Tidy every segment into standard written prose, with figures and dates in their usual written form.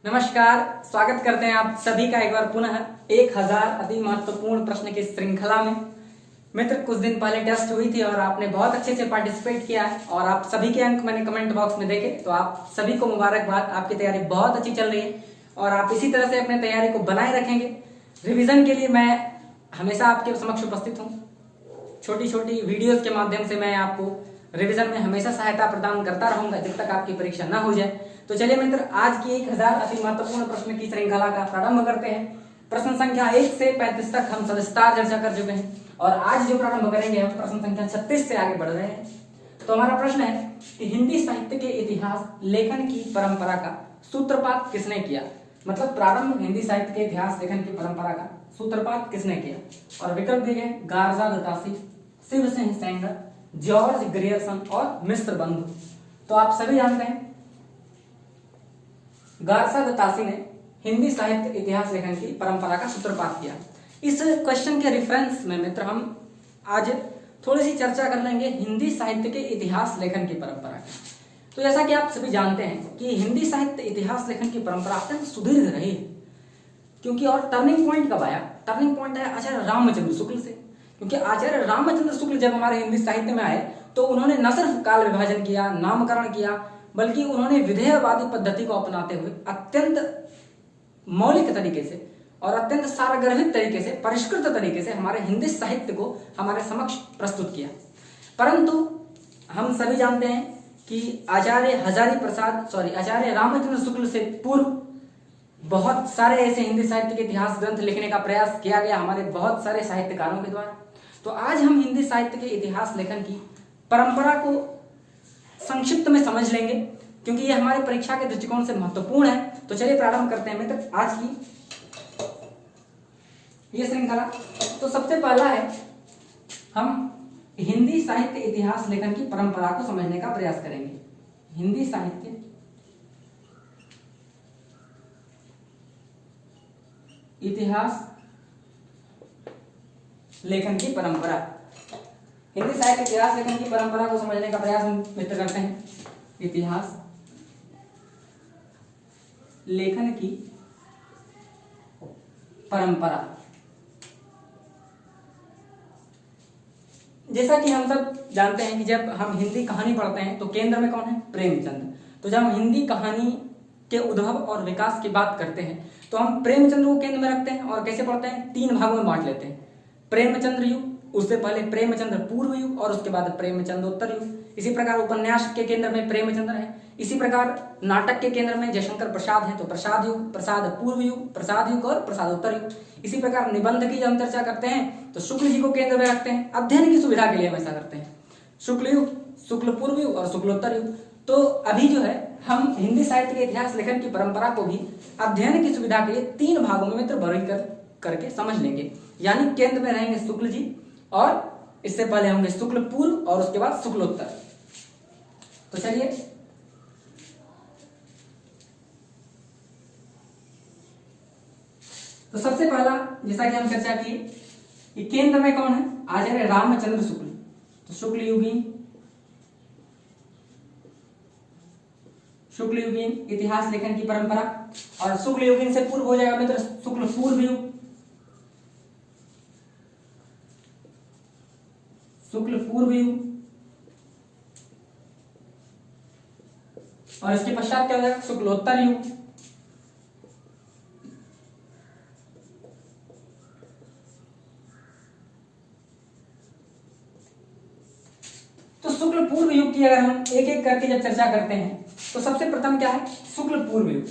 नमस्कार, स्वागत करते हैं आप सभी का एक बार पुनः 1000 अति महत्वपूर्ण प्रश्न की श्रृंखला में। मित्र, कुछ दिन पहले टेस्ट हुई थी और आपने बहुत अच्छे से पार्टिसिपेट किया है और आप सभी के अंक मैंने कमेंट बॉक्स में देखे, तो आप सभी को मुबारकबाद। आपकी तैयारी बहुत अच्छी चल रही है और आप इसी तरह से अपनी तैयारी को बनाए रखेंगे। रिविजन के लिए मैं हमेशा आपके समक्ष उपस्थित हूँ। छोटी छोटी वीडियोस के माध्यम से मैं आपको रिवीजन में हमेशा सहायता प्रदान करता रहूंगा जब तक आपकी परीक्षा ना हो जाए। तो चलिए मित्र, आज की 1000 अति महत्वपूर्ण प्रश्न की श्रृंखला का प्रारंभ करते हैं। प्रश्न संख्या 1 से 35 तक हम सविस्तार चर्चा कर चुके हैं और आज जो प्रारंभ करेंगे हम प्रश्न संख्या 36 से आगे बढ़ रहे हैं। तो हमारा प्रश्न है कि हिंदी साहित्य के इतिहास लेखन की परंपरा का सूत्रपात किसने किया। मतलब प्रारंभ हिंदी साहित्य के इतिहास लेखन की परंपरा का सूत्रपात किसने किया। और विकल्प दिए गए गार्जा दत्तासी, शिव सिंह सेंगर, जॉर्ज ग्रियर्सन और मिस्र बंधु। तो आप सभी जानते हैं गार्जा दत्तासी ने हिंदी साहित्य इतिहास लेखन की परंपरा का सूत्रपात किया। इस क्वेश्चन के रेफरेंस में मित्र हम आज थोड़ी सी चर्चा कर लेंगे हिंदी साहित्य के इतिहास लेखन की परंपरा की। तो जैसा कि आप सभी जानते हैं कि हिंदी साहित्य इतिहास लेखन की परंपरा अत्यंत सुदीर्घ रही है, क्योंकि और टर्निंग पॉइंट कब आया? टर्निंग पॉइंट आया आचार्य रामचंद्र शुक्ल से। क्योंकि आचार्य रामचंद्र शुक्ल जब हमारे हिंदी साहित्य में आए तो उन्होंने न सिर्फ काल विभाजन किया, नामकरण किया, बल्कि उन्होंने विधेयवादी पद्धति को अपनाते हुए अत्यंत मौलिक तरीके से और अत्यंत सारगर्भित तरीके से, परिष्कृत तरीके से हमारे हिंदी साहित्य को हमारे समक्ष प्रस्तुत किया। परंतु हम सभी जानते हैं कि आचार्य रामचंद्र शुक्ल से पूर्व बहुत सारे ऐसे हिंदी साहित्य के इतिहास ग्रंथ लिखने का प्रयास किया गया हमारे बहुत सारे साहित्यकारों के द्वारा। तो आज हम हिंदी साहित्य के इतिहास लेखन की परंपरा को संक्षिप्त में समझ लेंगे, क्योंकि ये हमारे परीक्षा के दृष्टिकोण से महत्वपूर्ण है। तो चलिए प्रारंभ करते हैं मित्र आज की ये श्रृंखला। तो सबसे पहला है हम हिंदी साहित्य इतिहास लेखन की परंपरा को समझने का प्रयास करेंगे। हिंदी साहित्य इतिहास लेखन की परंपरा। हिंदी साहित्य इतिहास लेखन की परंपरा को समझने का प्रयास हम मित्र करते हैं। इतिहास लेखन की परंपरा, जैसा कि हम सब जानते हैं कि जब हम हिंदी कहानी पढ़ते हैं तो केंद्र में कौन है? प्रेमचंद। तो जब हम हिंदी कहानी के उद्भव और विकास की बात करते हैं तो हम प्रेमचंद्र को केंद्र में रखते हैं और कैसे पढ़ते हैं? 3 भागों में बांट लेते हैं। प्रेमचंद्र युग, उससे पहले प्रेमचंद्र पूर्व युग और उसके बाद प्रेमचंद्रोत्तर युग। इसी प्रकार उपन्यास के केंद्र में प्रेमचंद्र है। इसी प्रकार नाटक के केंद्र में जयशंकर प्रसाद है, तो प्रसाद युग, प्रसाद पूर्व युग, प्रसाद युग और प्रसादोत्तर युग। इसी प्रकार निबंध की जब हम चर्चा करते हैं तो शुक्ल जी को केंद्र में रखते हैं। अध्ययन की सुविधा के लिए हम ऐसा करते हैं। शुक्ल युग, शुक्ल पूर्व युग और शुक्लोत्तर युग। तो अभी जो है हम हिंदी साहित्य के इतिहास लेखन की परंपरा को भी अध्ययन की सुविधा के लिए 3 भागों में मित्र वर्गीकृत करके समझ लेंगे। यानी केंद्र में रहेंगे शुक्ल जी और इससे पहले होंगे शुक्ल पूर्व और उसके बाद शुक्लोत्तर। तो चलिए तो सबसे पहला जैसा कि हम चर्चा किए कि केंद्र में कौन है? आचार्य रामचंद्र शुक्ल। तो शुक्ल युगीन इतिहास लेखन की परंपरा। और शुक्ल युगीन से पूर्व हो जाएगा मित्र शुक्ल पूर्व युग, शुक्ल पूर्व युग। और इसके पश्चात क्या हो जाएगा? शुक्लोत्तर युग। तो शुक्ल पूर्व युग की अगर हम एक एक करके जब चर्चा करते हैं तो सबसे प्रथम क्या है? शुक्ल पूर्व युग।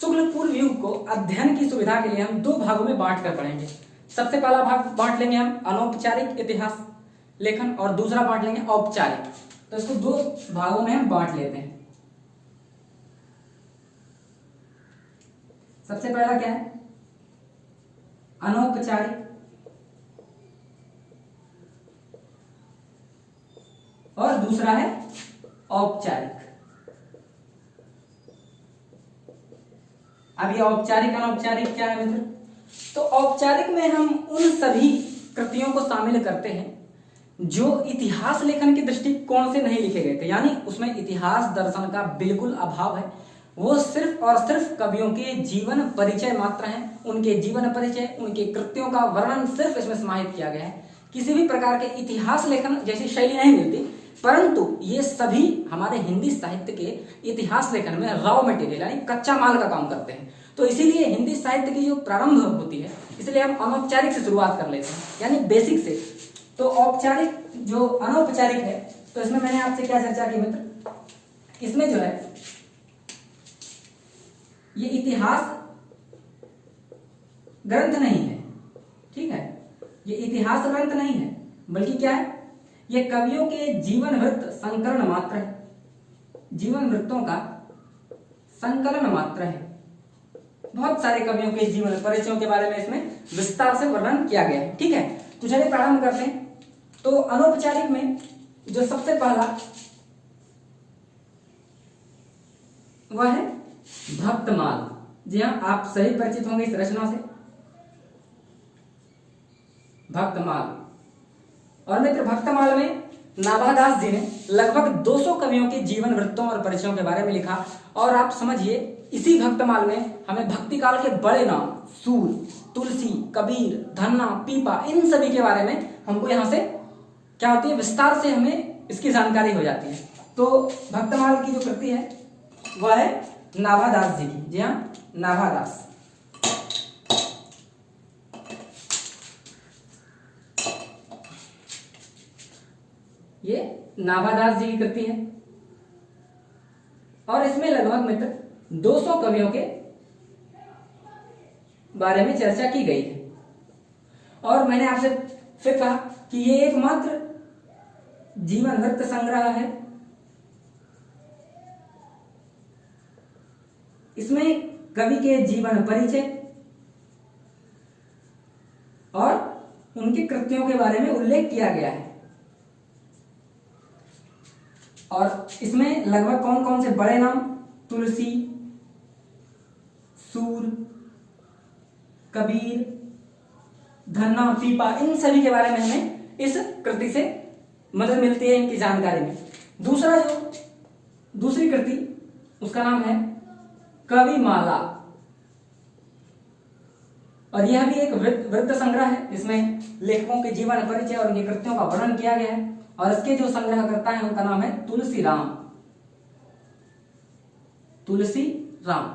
शुक्ल पूर्व युग को अध्ययन की सुविधा के लिए हम 2 भागों में बांट कर पढ़ेंगे। सबसे पहला भाग बांट लेंगे हम अनौपचारिक इतिहास लेखन और दूसरा बांट लेंगे औपचारिक। तो इसको 2 भागों में हम बांट लेते हैं। सबसे पहला क्या है? अनौपचारिक और दूसरा है औपचारिक। अब ये औपचारिक अनौपचारिक क्या है मित्र? तो औपचारिक में हम उन सभी कृतियों को शामिल करते हैं जो इतिहास लेखन के दृष्टिकोण से नहीं लिखे गए थे, यानी उसमें इतिहास दर्शन का बिल्कुल अभाव है। वो सिर्फ और सिर्फ कवियों के जीवन परिचय मात्र हैं। उनके जीवन परिचय, उनके कृत्यों का वर्णन सिर्फ इसमें समाहित किया गया है। किसी भी प्रकार के इतिहास लेखन जैसी शैली नहीं मिलती, परंतु ये सभी हमारे हिंदी साहित्य के इतिहास लेखन में रॉ मटेरियल यानी कच्चा माल का काम करते हैं। तो इसीलिए हिंदी साहित्य की जो प्रारंभ होती है, इसलिए हम अनौपचारिक से शुरुआत कर लेते हैं, यानी बेसिक से। तो औपचारिक जो अनौपचारिक है, तो इसमें मैंने आपसे क्या चर्चा की मित्र, इसमें जो है ये इतिहास ग्रंथ नहीं है, ठीक है, ये इतिहास ग्रंथ नहीं है, बल्कि क्या है, ये कवियों के जीवन वृत्त संकलन मात्र है, जीवन वृत्तों का संकलन मात्र है। बहुत सारे कवियों के जीवन परिचयों के बारे में इसमें विस्तार से वर्णन किया गया है, ठीक है। तो चलिए प्रारंभ करते हैं। तो अनौपचारिक में जो सबसे पहला वह है भक्तमाल। जी हाँ, आप सभी परिचित होंगे इस रचना से, भक्तमाल। और मित्र भक्तमाल में नाभादास जी ने लगभग 200 कवियों के जीवन वृत्तों और परिचयों के बारे में लिखा। और आप समझिए, इसी भक्तमाल में हमें भक्ति काल के बड़े नाम सूर, तुलसी, कबीर, धन्ना, पीपा, इन सभी के बारे में हमको यहाँ से क्या होती है, विस्तार से हमें इसकी जानकारी हो जाती है। तो भक्तमाल की जो कृति है वह है नाभादास जी की। जी हाँ, नाभादास। ये नाभादास जी की कृति है और इसमें लगभग मित्र 200 कवियों के बारे में चर्चा की गई है। और मैंने आपसे फिर कहा कि ये एकमात्र जीवन वृत्त संग्रह है। इसमें कवि के जीवन परिचय और उनकी कृतियों के बारे में उल्लेख किया गया है। और इसमें लगभग कौन कौन से बड़े नाम, तुलसी, सूर, कबीर, धन्ना, पीपा, इन सभी के बारे में हमें इस कृति से मदद मिलती है, इनकी जानकारी में। दूसरी कृति उसका नाम है कविमाला और यह भी एक वृत्त संग्रह है। इसमें लेखकों के जीवन परिचय और उनकी कृतियों का वर्णन किया गया है। और इसके जो संग्रहकर्ता है उनका नाम है तुलसी राम। तुलसी राम।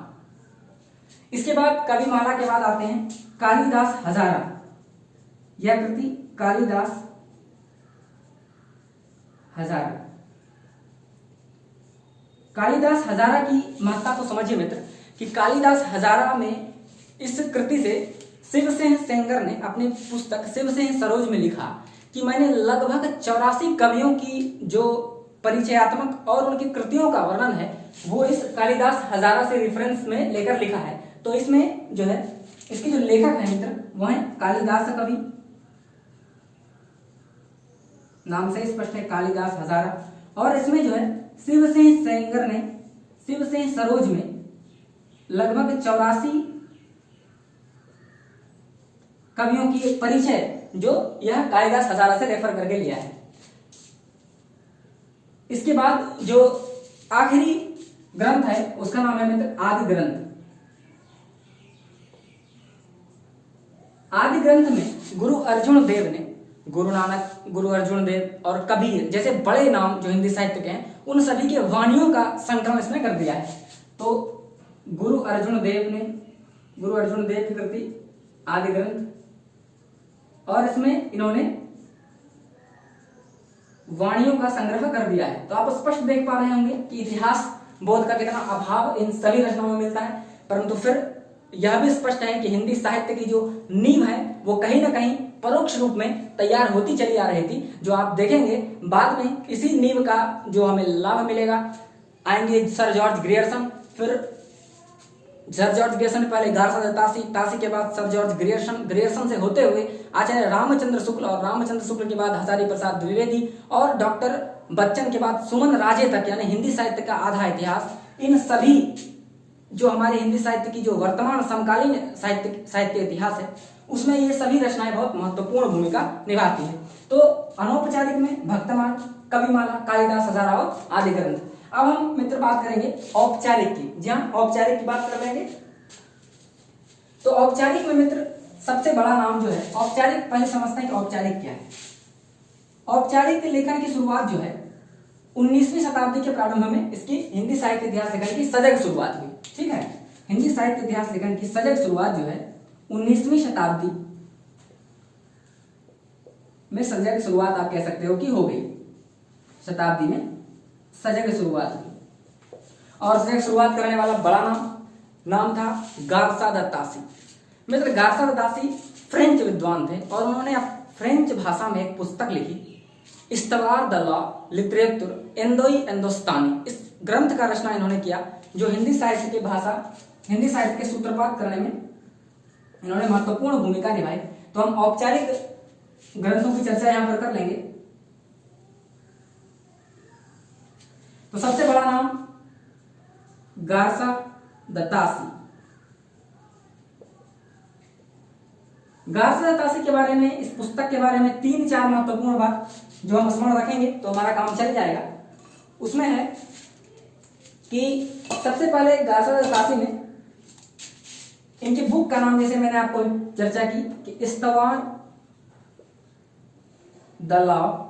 इसके बाद कविमाला के बाद आते हैं कालिदास हजारा। यह कृति कालिदास हजारा। कालिदास हजारा की महत्ता को समझिए मित्र कि कालिदास हजारा में इस कृति से शिवसेन सेंगर ने अपनी पुस्तक शिवसेन सरोज में लिखा कि मैंने लगभग 84 कवियों की जो परिचयात्मक और उनकी कृतियों का वर्णन है वो इस कालिदास हजारा से रेफरेंस में लेकर लिखा है। तो इसमें जो है इसके जो लेखक हैं मित्र वो हैं कालिदास कवि, नाम से स्पष्ट है कालिदास हजारा। और इसमें जो है शिवसेन सेंगर ने शिवसेन सरोज में लगभग 84 कवियों की परिचय जो यह कालिदास हजारा से रेफर करके लिया है। इसके बाद जो आखिरी ग्रंथ है उसका नाम है मित्र आदि ग्रंथ। आदि ग्रंथ में गुरु अर्जुन देव ने गुरु नानक, गुरु अर्जुन देव और कबीर जैसे बड़े नाम जो हिंदी साहित्य के हैं उन सभी के वाणियों का संकलन इसमें कर दिया है। तो गुरु अर्जुन देव की कृति आदि ग्रंथ और इसमें इन्होंने वाणियों का संग्रह कर दिया है। तो आप स्पष्ट देख पा रहे होंगे कि इतिहास बोध का कितना अभाव इन सभी रचनाओं में मिलता है, परंतु फिर यह भी स्पष्ट है कि हिंदी साहित्य की जो नींव है वो कहीं ना कहीं परोक्ष रूप में तैयार होती चली आ रही थी, जो आप देखेंगे बाद में इसी नींव का जो हमें लाभ मिलेगा। आएंगे सर जॉर्ज ग्रियर्सन, फिर सर जॉर्ज ग्रियर्सन पहले 1187 तासी के बाद सर जॉर्ज ग्रियर्सन से होते हुए आचार्य रामचंद्र शुक्ल और रामचंद्र शुक्ल के बाद हजारी प्रसाद द्विवेदी और डॉक्टर बच्चन के बाद सुमन राजे तक, यानी हिंदी साहित्य का आधा इतिहास। इन सभी जो हमारे हिंदी साहित्य की जो वर्तमान समकालीन साहित्य इतिहास है उसमें ये सभी रचनाएं बहुत महत्वपूर्ण भूमिका निभाती हैं। तो अनौपचारिक में भक्तमाल, कविमाला, कालिदास हजारा और आदि ग्रंथ। अब हम मित्र बात करेंगे औपचारिक की। जी हाँ, औपचारिक की बात कर लेंगे। तो औपचारिक में मित्र सबसे बड़ा नाम जो है औपचारिक, पहले समझते हैं कि औपचारिक क्या है। औपचारिक लेखन की शुरुआत जो है 19वीं शताब्दी के प्रारंभ में इसकी हिंदी साहित्य इतिहास लेखन की सजग शुरुआत हुई। ठीक है, हिंदी साहित्य इतिहास लेखन की सजग शुरुआत जो है 19वीं शताब्दी में सजग शुरुआत आप कह सकते हो कि हो गई। शताब्दी में सजग शुरुआत हुई और सजग शुरुआत करने वाला बड़ा नाम था गारसा द तासी। मित्र गारसा द तासी फ्रेंच विद्वान थे और उन्होंने फ्रेंच भाषा में एक पुस्तक लिखी, इस्तवार द लॉ लिटरेचर एंदोई एंदोस्तानी। इस ग्रंथ का रचना इन्होंने किया जो हिंदी साहित्य के सूत्रपात करने में इन्होंने महत्वपूर्ण भूमिका निभाई। तो हम औपचारिक ग्रंथों की चर्चा यहां पर कर लेंगे। तो सबसे बड़ा नाम गारसा द तासी। गारसा द तासी के बारे में, इस पुस्तक के बारे में 3-4 महत्वपूर्ण बात जो हम स्मरण रखेंगे तो हमारा काम चल जाएगा। उसमें है कि सबसे पहले गारसा द तासी में इनकी बुक का नाम, जैसे मैंने आपको चर्चा की कि इस्तवार द लॉ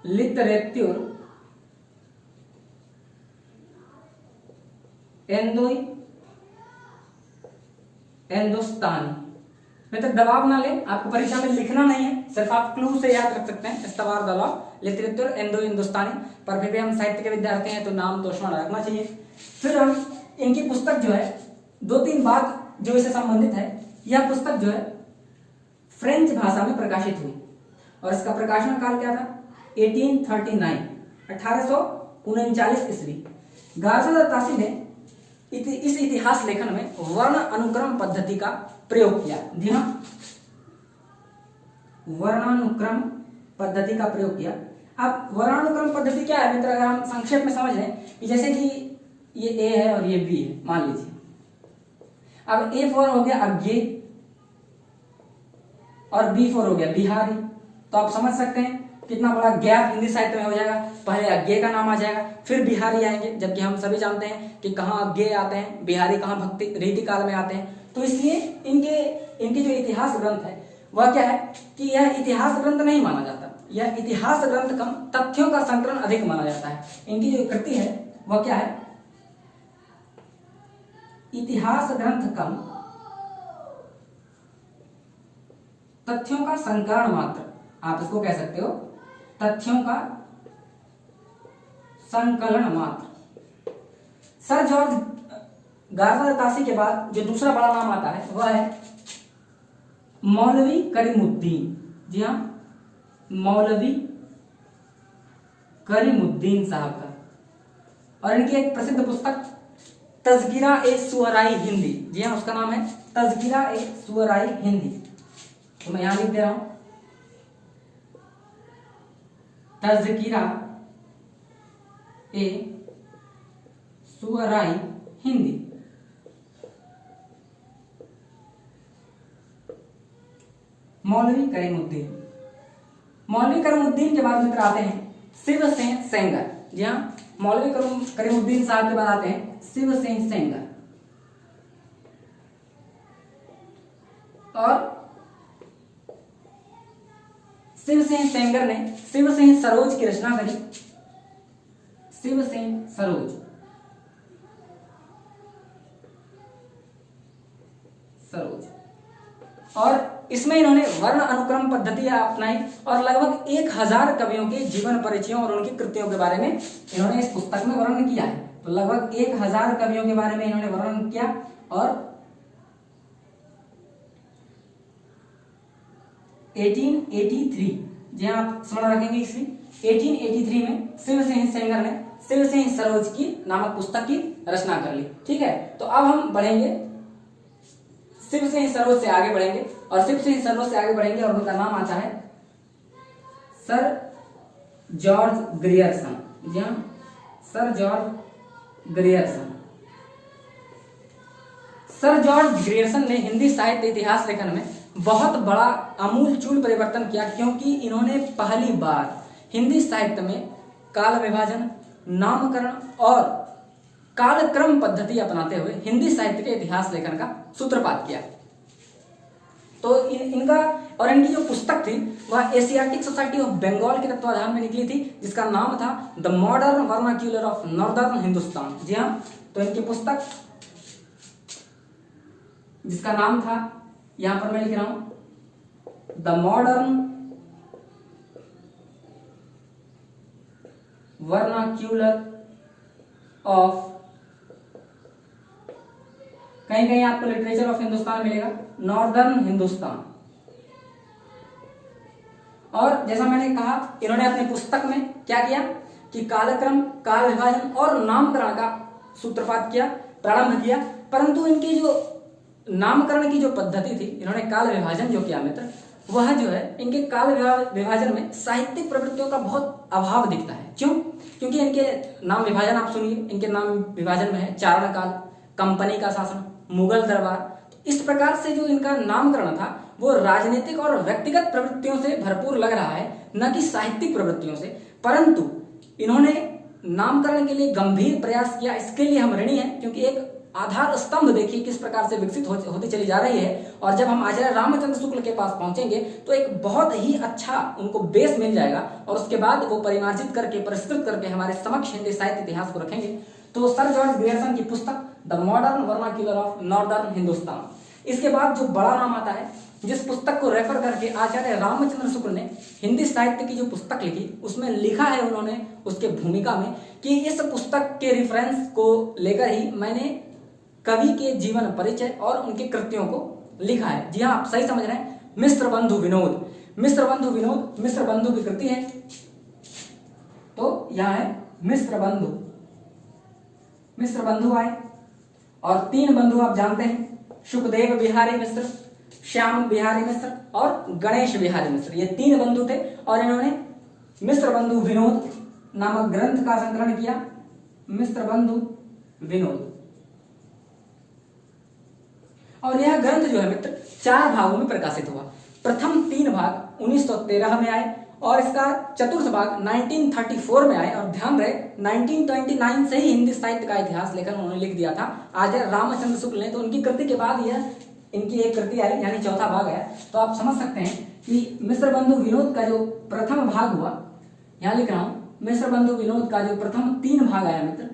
लिटरेचर एंदोई एंदोस्तानी। मतलब दबाव ना ले, आपको परीक्षा में लिखना नहीं है, सिर्फ आप क्लू से याद रख सकते हैं इस्तवार द लॉ लिटरेचर एंदोई हिंदुस्तानी। पर फिर भी हम साहित्य के विद्यार्थी हैं तो नाम तो स्मरण रखना चाहिए। फिर हम इनकी पुस्तक जो है 2-3 बात जो इससे संबंधित है, यह पुस्तक जो है फ्रेंच भाषा में प्रकाशित हुई और इसका प्रकाशन काल क्या था 1839 ईस्वी। गारसा द तासी ने इस इतिहास लेखन में वर्ण अनुक्रम पद्धति का प्रयोग किया। जी हाँ, वर्णानुक्रम पद्धति का प्रयोग किया। अब वर्णानुक्रम पद्धति क्या है मित्र, अगर हम संक्षेप में समझ लें कि जैसे कि ये ए है और ये बी है, मान लीजिए। अब A4 हो गया अज्ञे और B4 हो गया बिहारी। तो आप समझ सकते हैं कितना बड़ा गैप हिंदी साहित्य में हो जाएगा। पहले अज्ञे का नाम आ जाएगा, फिर बिहारी आएंगे, जबकि हम सभी जानते हैं कि कहाँ अज्ञे आते हैं, बिहारी कहाँ भक्ति रीति काल में आते हैं। तो इसलिए इनके जो इतिहास ग्रंथ है वह क्या है कि यह इतिहास ग्रंथ नहीं माना जाता, यह इतिहास ग्रंथ कम तथ्यों का संकलन अधिक माना जाता है। इनकी जो कृति है वह क्या है, इतिहास ग्रंथ कम तथ्यों का संकलन मात्र, आप इसको कह सकते हो तथ्यों का संकलन मात्र। सर जॉर्ज गारसा द तासी के बाद जो दूसरा बड़ा नाम आता है वह है मौलवी करीमुद्दीन। जी हाँ, मौलवी करीमुद्दीन साहब का। और इनकी एक प्रसिद्ध पुस्तक तज़किरा ए शुअराई हिंदी। जी हाँ, उसका नाम है तज़किरा ए शुअराई हिंदी। तो मैं यहां लिख दे रहा हूं तज़किरा ए शुअराई हिंदी। मौलवी करीमुद्दीन के बाद मित्र आते हैं शिवसेन सेंगर। जी हाँ, मौलवी करीमुद्दीन साहब के बाद आते हैं शिवसेन सेंगर। और शिवसेन सेंगर ने शिवसेन सरोज की रचना करी। शिवसेन सरोज और इसमें इन्होंने वर्ण अनुक्रम पद्धति अपनाई और लगभग 1000 कवियों के जीवन परिचयों और उनकी कृतियों के बारे में इन्होंने इस पुस्तक में वर्णन किया है। तो लगभग 1000 कवियों के बारे में इन्होंने वर्णन किया। और 1883, जी आप स्मरण रखेंगे इसमें, 1883 में शिवसेन सेंगर ने शिवसेन सरोज की नामक पुस्तक की रचना कर ली। ठीक है, तो अब हम बढ़ेंगे शिवसेन सरोज से आगे बढ़ेंगे और शिवसेन सरोज से आगे बढ़ेंगे और उनका नाम आता है सर जॉर्ज ग्रियर्सन। जी हाँ, sir George Grierson. Sir George Grierson ने हिंदी साहित्य इतिहास लेखन में बहुत बड़ा आमूलचूल परिवर्तन किया, क्योंकि इन्होंने पहली बार हिंदी साहित्य में काल विभाजन, नामकरण और कालक्रम पद्धति अपनाते हुए हिंदी साहित्य के इतिहास लेखन का सूत्रपात किया। तो इनका और इनकी जो पुस्तक थी वह एशियाटिक सोसाइटी ऑफ बंगाल के तत्वाधान में निकली थी, जिसका नाम था the modern vernacular of northern Hindustan. जी हाँ, तो इनकी पुस्तक जिसका नाम था, यहां पर मैं लिख रहा हूं, द मॉडर्न वर्नाक्यूलर ऑफ, कहीं कहीं आपको लिटरेचर ऑफ हिंदुस्तान मिलेगा, नॉर्दर्न हिंदुस्तान। और जैसा मैंने कहा, इन्होंने अपनी पुस्तक में क्या किया कि कालक्रम, काल विभाजन और नामकरण का सूत्रपात किया, प्रारंभ किया। परंतु इनकी जो नामकरण की जो पद्धति थी, इन्होंने काल विभाजन जो किया मित्र, वह जो है इनके काल विभाजन में साहित्यिक प्रवृत्तियों का बहुत अभाव दिखता है। क्यों? क्योंकि इनके नाम विभाजन आप सुनिए, इनके नाम विभाजन में है चारण काल, कंपनी का शासन, मुगल दरबार। इस प्रकार से जो इनका नामकरण था वो राजनीतिक और व्यक्तिगत प्रवृत्तियों से भरपूर लग रहा है, न कि साहित्यिक प्रवृत्तियों से। परंतु इन्होंने नामकरण के लिए गंभीर प्रयास किया, इसके लिए हम ऋणी हैं, क्योंकि एक आधार स्तंभ देखिए किस प्रकार से विकसित होती चली जा रही है। और जब हम आचार्य रामचंद्र शुक्ल के पास पहुंचेंगे तो एक बहुत ही अच्छा उनको बेस मिल जाएगा, और उसके बाद वो परिमार्जित करके, परिष्कृत करके हमारे समक्ष हिंदी साहित्य इतिहास को रखेंगे। तो सर जॉर्ज ग्रियर्सन की पुस्तक the modern vernacular of northern Hindustan. इसके बाद जो बड़ा नाम आता है, जिस पुस्तक को रेफर करके आचार्य रामचंद्र शुक्ल ने हिंदी साहित्य की जो पुस्तक लिखी, उसमें लिखा है उन्होंने उसके भूमिका में कि इस पुस्तक के रिफरेंस को लेकर ही मैंने कवि के जीवन परिचय और उनके कृतियों को लिखा है। जी हाँ, आप सही समझ रहे हैं, मिश्र बंधु विनोद, मिश्र बंधु विनोद, मिश्र बंधु की कृति है। तो यहां है मिश्र बंधु, मिश्र बंधु आए, और तीन बंधु आप जानते हैं, सुखदेव बिहारी मिश्र, श्याम बिहारी मिश्र और गणेश बिहारी मिश्र, ये तीन बंधु थे। और इन्होंने मिश्र बंधु विनोद नामक ग्रंथ का संकलन किया, मिश्र बंधु विनोद। और यह ग्रंथ जो है मित्र 4 भागों में प्रकाशित हुआ। प्रथम 3 भाग 1913 में आए, और इसका चतुर्थ भाग 1934 में आए। और ध्यान रहे 1929 से ही हिंदी साहित्य का इतिहास लेखन उन्होंने लिख दिया था आचार्य रामचंद्र शुक्ल ने। तो उनकी कृति के बाद यह इनकी एक कृति आई, यानी चौथा भाग है। तो आप समझ सकते हैं कि मिश्र बंधु विनोद का जो प्रथम भाग हुआ, यहां लिख रहा हूं, मिश्र बंधु विनोद का जो प्रथम 3 भाग आया मित्र,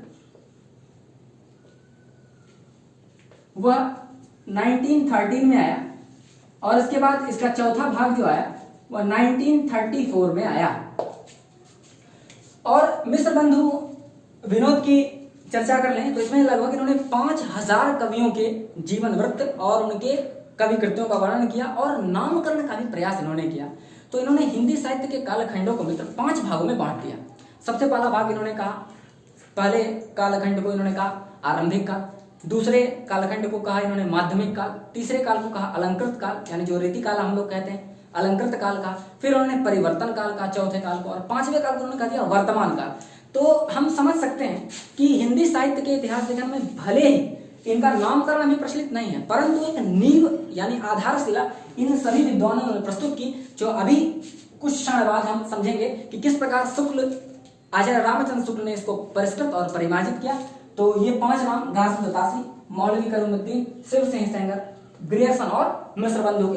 वह 1913 में आया, और इसके बाद इसका चौथा भाग जो आया वह 1934 में आया। और मिश्र बंधु विनोद की चर्चा कर लें तो इसमें लगभग इन्होंने 5000 कवियों के जीवन वृत्त और उनके कवि कृतियों का वर्णन किया, और नामकरण का भी प्रयास इन्होंने किया। तो इन्होंने हिंदी साहित्य के कालखंडों को मित्र 5 भागों में बांट दिया। सबसे पहला भाग इन्होंने कहा, पहले कालखंड को इन्होंने कहा आरंभिक काल, दूसरे कालखंड को कहा इन्होंने माध्यमिक काल, तीसरे काल को कहा अलंकृत काल, यानी जो रीति काल हम लोग कहते हैं, अलंकृत काल का, फिर उन्होंने परिवर्तन काल का, चौथे काल को, और 5वें काल को उन्होंने कहा दिया वर्तमान काल। तो हम समझ सकते हैं कि हिंदी साहित्य के इतिहास लेखन में भले ही इनका नामकरण अभी प्रचलित नहीं है, परंतु एक नींव यानी आधारशिला इन सभी विद्वानों ने प्रस्तुत की, जो अभी कुछ क्षण बाद हम समझेंगे कि किस प्रकार शुक्ल, आचार्य रामचंद्र शुक्ल ने इसको परिष्कृत और परिमार्जित किया। तो ये 5 नाम, घास बतासी, मौलवी करूमुद्दीन, शिव सिंह सेंगर, ग्रियर्सन और मिश्र बंधु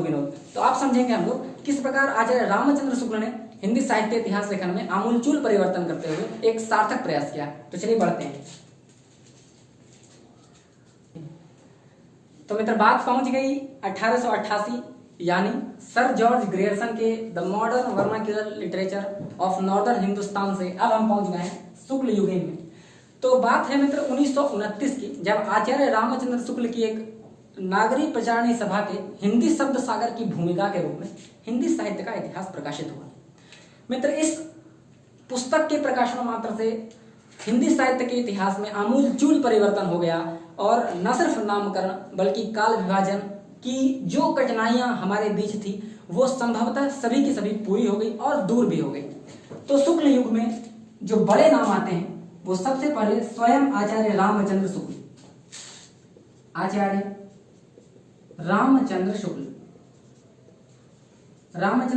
विनोद। तो आप समझेंगे हम लोग किस प्रकार आचार्य रामचंद्र शुक्ल ने हिंदी साहित्य इतिहास लेखन में आमूलचूल परिवर्तन करते हुए एक सार्थक प्रयास किया। तो चलिए बढ़ते हैं। तो मित्र बात पहुंच गई 1888 यानी सर जॉर्ज ग्रियर्सन के the modern vernacular literature of northern Hindustan से अब हम पहुंच गए हैं शुक्ल युग में। तो बात है मित्र 1929 की, जब आचार्य रामचंद्र शुक्ल की एक नागरी प्रचारणी सभा के हिंदी शब्द सागर की भूमिका के रूप में हिंदी साहित्य का इतिहास प्रकाशित हुआ। मित्र इस पुस्तक के प्रकाशन मात्र से हिंदी साहित्य के इतिहास में आमूलचूल परिवर्तन हो गया, और न सिर्फ नामकरण बल्कि काल विभाजन की जो कठिनाइयां हमारे बीच थी वो संभवतः सभी की सभी पूरी हो गई और दूर भी हो गई। तो शुक्ल युग में जो बड़े नाम आते हैं वो सबसे पहले स्वयं आचार्य रामचंद्र शुक्ल, आचार्य रामचंद्र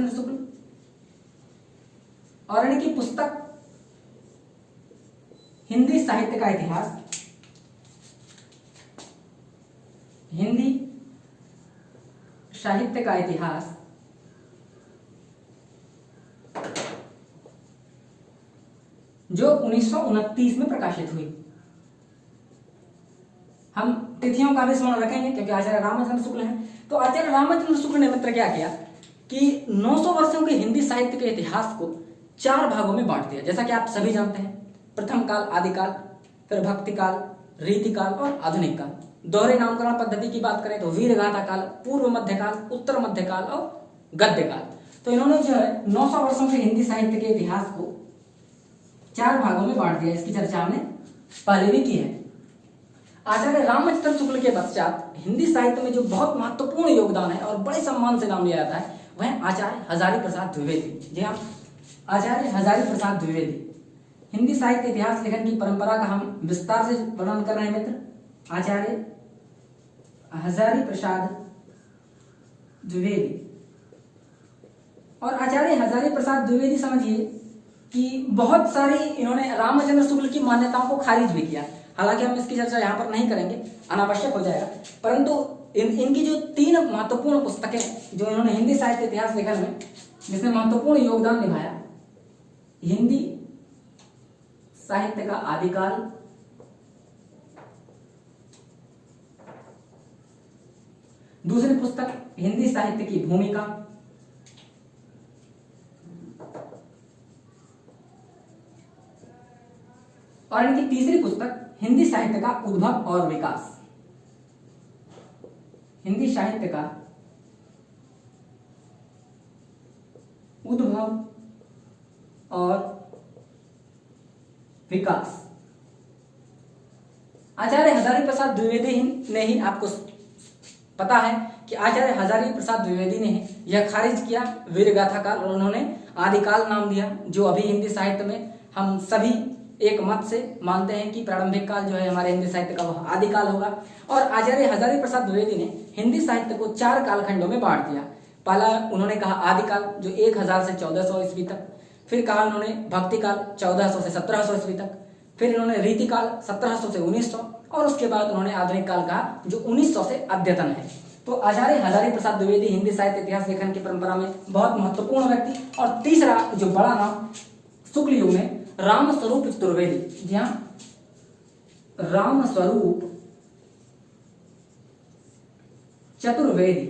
शुक्ल, और इनकी पुस्तक हिंदी साहित्य का इतिहास, हिंदी साहित्य का इतिहास जो 1929 में प्रकाशित हुई। हम तिथियों का भी स्मरण रखेंगे क्योंकि आचार्य रामचंद्र शुक्ल हैं। तो आचार्य रामचंद्र शुक्ल ने मित्र क्या किया कि 900 वर्षों के हिंदी साहित्य के इतिहास को 4 भागों में बांट दिया। जैसा कि आप सभी जानते हैं, प्रथम काल आदिकाल, फिर भक्ति काल, रीति काल और आधुनिक काल। दोहरे नामकरण पद्धति की बात करें तो वीर गाथा काल, पूर्व मध्यकाल, उत्तर मध्यकाल और गद्य काल। तो इन्होंने जो है 900 वर्षों के हिंदी साहित्य के इतिहास को 4 भागों में बांट दिया। इसकी चर्चा हमने पहले भी की है। आचार्य रामचंद्र शुक्ल के पश्चात हिंदी साहित्य में जो बहुत महत्वपूर्ण योगदान है और बड़े सम्मान से नाम लिया जाता है वह आचार्य हजारी प्रसाद द्विवेदी। जी हाँ, आचार्य हजारी प्रसाद द्विवेदी। हिंदी साहित्य इतिहास लेखन की परंपरा का हम विस्तार से वर्णन कर रहे हैं मित्र। आचार्य हजारी प्रसाद द्विवेदी। और आचार्य हजारी प्रसाद द्विवेदी समझिए कि बहुत सारी इन्होंने रामचंद्र शुक्ल की मान्यताओं को खारिज भी किया। हालांकि हम इसकी चर्चा यहाँ पर नहीं करेंगे, अनावश्यक हो जाएगा, परंतु इनकी जो 3 महत्वपूर्ण पुस्तकें जो इन्होंने हिंदी साहित्य इतिहास लेखन में जिसने महत्वपूर्ण योगदान निभाया, हिंदी साहित्य का आदिकाल, दूसरी पुस्तक हिंदी साहित्य की भूमिका, और इनकी तीसरी पुस्तक हिंदी साहित्य का उद्भव और विकास। हिंदी साहित्य का उद्भव और विकास। आचार्य हजारी प्रसाद द्विवेदी ने ही, आपको पता है कि आचार्य हजारी प्रसाद द्विवेदी ने यह खारिज किया वीर गाथा काल, और उन्होंने आदिकाल नाम दिया, जो अभी हिंदी साहित्य में हम सभी एक मत से मानते हैं कि प्रारंभिक काल जो है हमारे हिंदी साहित्य का वह आदिकाल होगा। और आचार्य हजारी प्रसाद द्विवेदी ने हिंदी साहित्य को 4 कालखंडों में बांट दिया। पहला उन्होंने कहा आदिकाल जो 1000 से 1400 ईस्वी तक, फिर कहा उन्होंने भक्ति काल 1400 से 1700 ईस्वी तक, फिर इन्होंने रीति काल 1700 से 1900, और उसके बाद उन्होंने आधुनिक काल कहा जो 1900 से अद्यतन है। तो आचार्य हजारी प्रसाद द्विवेदी हिंदी साहित्य इतिहास लेखन की परंपरा में बहुत महत्वपूर्ण व्यक्ति। और तीसरा जो बड़ा नाम शुक्ल युग में रामस्वरूप चतुर्वेदी। जी हाँ, रामस्वरूप चतुर्वेदी।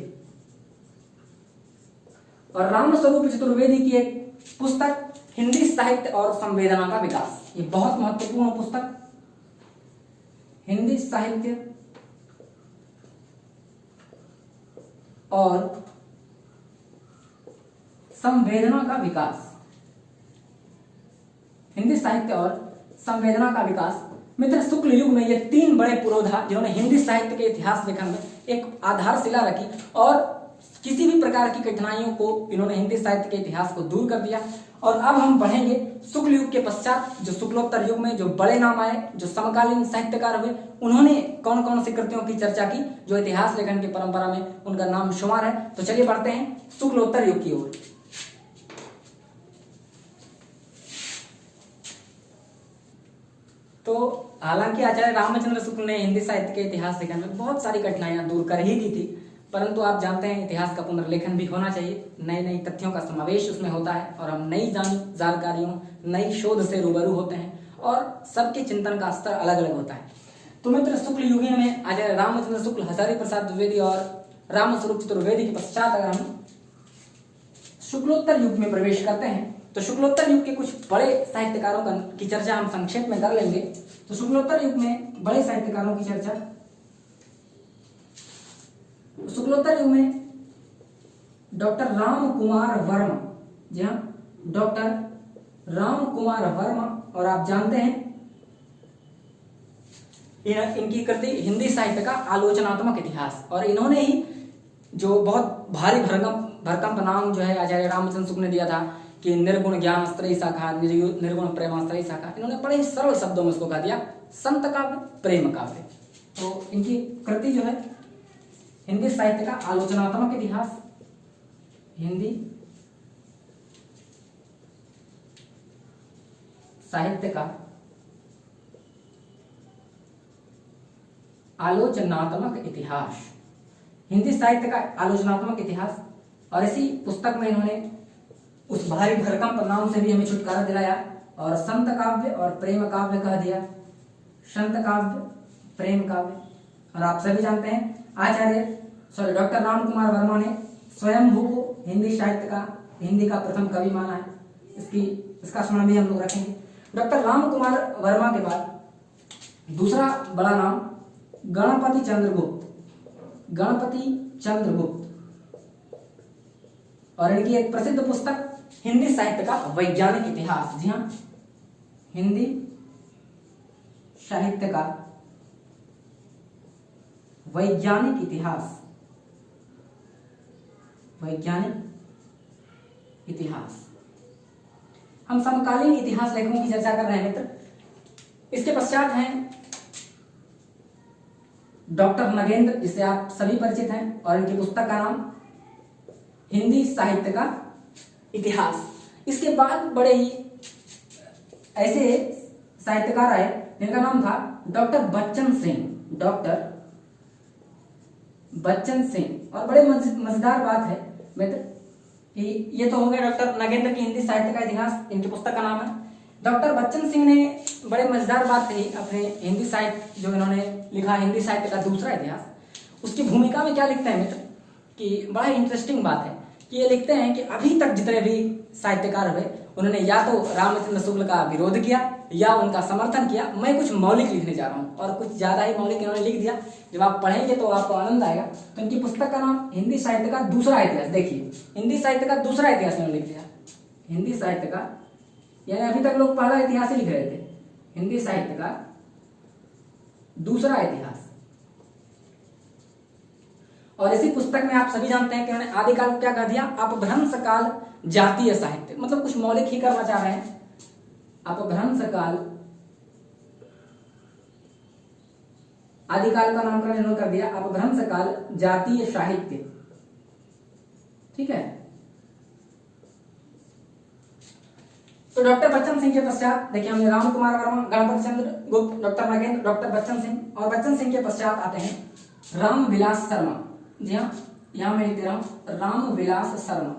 और रामस्वरूप चतुर्वेदी की एक पुस्तक हिंदी साहित्य और संवेदना का विकास, ये बहुत महत्वपूर्ण पुस्तक, हिंदी साहित्य और संवेदना का विकास। हिंदी साहित्य और संवेदना का विकास। मित्र, शुक्ल युग में ये 3 बड़े पुरोधा जिन्होंने हिंदी साहित्य के इतिहास लेखन में एक आधारशिला रखी और किसी भी प्रकार की कठिनाइयों को इन्होंने हिंदी साहित्य के इतिहास को दूर कर दिया। और अब हम बढ़ेंगे शुक्ल युग के पश्चात, जो शुक्लोत्तर युग में जो बड़े नाम आए, जो समकालीन साहित्यकार हुए, उन्होंने कौन कौन सी कृतियों की चर्चा की जो इतिहास लेखन की परंपरा में उनका नाम शुमार है। तो चलिए बढ़ते हैं शुक्लोत्तर युग की ओर। तो हालांकि आचार्य रामचंद्र शुक्ल ने हिंदी साहित्य के इतिहास लेखन में बहुत सारी कठिनाइयां दूर कर ही दी थी, परंतु आप जानते हैं इतिहास का पुनर्लेखन भी होना चाहिए, नई नई तथ्यों का समावेश उसमें होता है और हम नई जानकारियों, नई शोध से रूबरू होते हैं और सबके चिंतन का स्तर अलग अलग होता है। तो मित्र, शुक्ल युग में आचार्य रामचंद्र शुक्ल, हजारी प्रसाद द्विवेदी और रामस्वरूप चतुर्वेदी के पश्चात अगर हम शुक्लोत्तर युग में प्रवेश करते हैं तो शुक्लोत्तर युग के कुछ बड़े साहित्यकारों की चर्चा हम संक्षेप में कर लेंगे। तो शुक्लोत्तर युग में बड़े साहित्यकारों की चर्चा, शुक्लोत्तर युग में डॉक्टर राम कुमार वर्मा, जी हाँ, डॉक्टर राम कुमार वर्मा, और आप जानते हैं इनकी कृति हिंदी साहित्य का आलोचनात्मक इतिहास, और इन्होंने ही जो बहुत भारी भरकम नाम जो है आचार्य रामचंद्र शुक्ल ने दिया था कि निर्गुण ज्ञान त्रयी शाखा, निर्गुण प्रेमास्त्रयी शाखा, इन्होंने बड़े ही सरल शब्दों में उसको कहा दिया संत काव्य, प्रेम काव्य। तो इनकी कृति जो है हिंदी साहित्य का आलोचनात्मक इतिहास, हिंदी साहित्य का आलोचनात्मक इतिहास, हिंदी साहित्य का आलोचनात्मक इतिहास। और इसी पुस्तक में इन्होंने उस भारी भरकम नाम से भी हमें छुटकारा दिलाया और संत काव्य और प्रेम काव्य कह दिया, संत काव्य प्रेम काव्य। और आप सभी जानते हैं डॉक्टर राम कुमार वर्मा ने स्वयंभू को हिंदी साहित्य का, हिंदी का प्रथम कवि माना है। इसका स्मरण भी हम लोग रखेंगे। डॉक्टर राम कुमार वर्मा के बाद दूसरा बड़ा नाम गणपति चंद्रगुप्त, गणपति चंद्रगुप्त। और इनकी एक प्रसिद्ध पुस्तक हिंदी साहित्य का वैज्ञानिक इतिहास। जी हाँ, हिंदी साहित्य का वैज्ञानिक इतिहास, वैज्ञानिक इतिहास। हम समकालीन इतिहास लेखकों की चर्चा कर रहे हैं मित्र। इसके पश्चात हैं डॉक्टर नगेंद्र, जिससे आप सभी परिचित हैं, और इनकी पुस्तक का नाम हिंदी साहित्य का इतिहास। इसके बाद बड़े ही ऐसे साहित्यकार आए जिनका नाम था डॉक्टर बच्चन सिंह, डॉक्टर बच्चन सिंह। और बड़े मजेदार बात है मित्र कि ये तो हो गया डॉक्टर नगेंद्र की हिंदी साहित्य का इतिहास, इनकी पुस्तक का नाम है। डॉक्टर बच्चन सिंह ने बड़े मजेदार बात कही अपने हिंदी साहित्य जो इन्होंने लिखा, हिंदी साहित्य का दूसरा इतिहास। उसकी भूमिका में क्या लिखते हैं मित्र कि बड़ा इंटरेस्टिंग बात है कि ये लिखते हैं कि अभी तक जितने भी साहित्यकार हुए उन्होंने या तो रामचंद्र शुक्ल का विरोध किया या उनका समर्थन किया। मैं कुछ मौलिक लिखने जा रहा हूँ और कुछ ज्यादा ही मौलिक इन्होंने लिख दिया। जब आप पढ़ेंगे तो आपको आनंद आएगा। तो इनकी पुस्तक का नाम हिंदी साहित्य का दूसरा इतिहास। देखिए, हिंदी साहित्य का दूसरा इतिहास इन्होंने लिख दिया, हिंदी साहित्य का, यानी अभी तक लोग पहला इतिहास ही लिख रहे थे, हिंदी साहित्य का दूसरा इतिहास। और इसी पुस्तक में आप सभी जानते हैं कि उन्होंने आदिकाल को क्या कह दिया, अपभ्रंश काल जातीय साहित्य, मतलब कुछ मौलिक ही करना चाह रहे हैं। अपभ्रंश काल, आदिकाल का नामकरण इन्होंने कर दिया अपभ्रंश काल जातीय साहित्य। ठीक है। तो डॉक्टर बच्चन सिंह के पश्चात देखिए हमने राम कुमार वर्मा, गणपति चंद्र गुप्त, डॉक्टर नगेंद्र, डॉक्टर बच्चन सिंह, और बच्चन सिंह के पश्चात आते हैं राम विलास शर्मा। जी हाँ, यहां मैं लिख दे रहा हूं राम विलास शर्मा।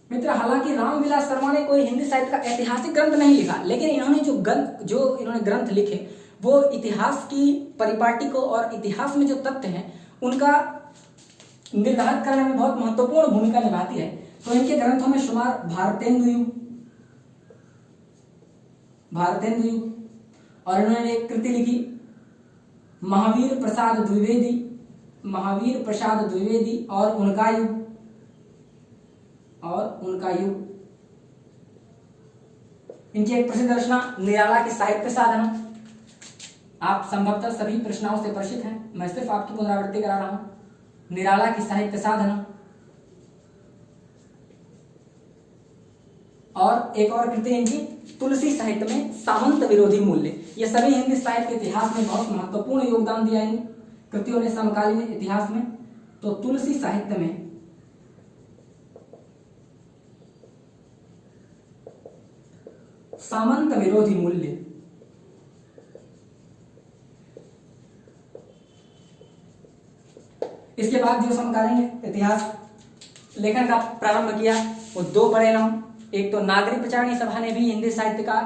मित्र, हालांकि राम विलास शर्मा ने कोई हिंदी साहित्य का ऐतिहासिक ग्रंथ नहीं लिखा, लेकिन इन्होंने जो इन्होंने ग्रंथ लिखे वो इतिहास की परिपाटी को और इतिहास में जो तथ्य हैं उनका निर्धारित करने में बहुत महत्वपूर्ण भूमिका निभाती है। तो इनके ग्रंथों में शुमार भारतेंदु युग, और इन्होंने एक कृति लिखी महावीर प्रसाद द्विवेदी, महावीर प्रसाद द्विवेदी और उनका युग, इनकी एक प्रसिद्ध रचना निराला की साहित्य साधना। आप संभवतः सभी प्रश्नों से परिचित हैं, मैं सिर्फ आपकी पुनरावृत्ति करा रहा हूं। निराला की साहित्य साधना, और एक और कृति इनकी तुलसी साहित्य में सामंत विरोधी मूल्य। ये सभी हिंदी साहित्य के इतिहास में बहुत महत्वपूर्ण योगदान दिया इन कृतियों ने समकालीन इतिहास में। तो तुलसी साहित्य में सामंत विरोधी मूल्य, इसके बाद जो समकालीन इतिहास लेखन का प्रारंभ किया वो दो बड़े नाम, एक तो नागरी प्रचारणी सभा ने भी हिंदी साहित्य का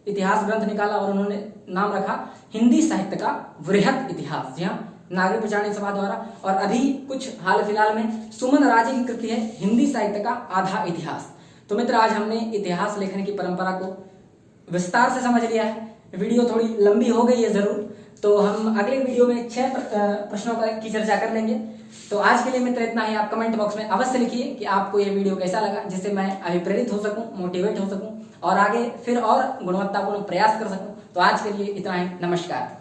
इतिहास ग्रंथ निकाला और उन्होंने नाम रखा हिंदी साहित्य का वृहत इतिहास। जी हाँ, नागरी प्रचारणी सभा द्वारा। और अभी कुछ हाल फिलहाल में सुमन राजे की कृति है हिंदी साहित्य का आधा इतिहास। तो मित्र, आज हमने इतिहास लेखन की परंपरा को विस्तार से समझ लिया है। वीडियो थोड़ी लंबी हो गई है जरूर, तो हम अगले वीडियो में 6 प्रश्नों की चर्चा कर लेंगे। तो आज के लिए मित्र इतना ही। आप कमेंट बॉक्स में अवश्य लिखिए कि आपको यह वीडियो कैसा लगा, जिससे मैं अभिप्रेरित हो सकूं, मोटिवेट हो सकूं और आगे फिर और गुणवत्तापूर्ण प्रयास कर सकूं। तो आज के लिए इतना ही। नमस्कार।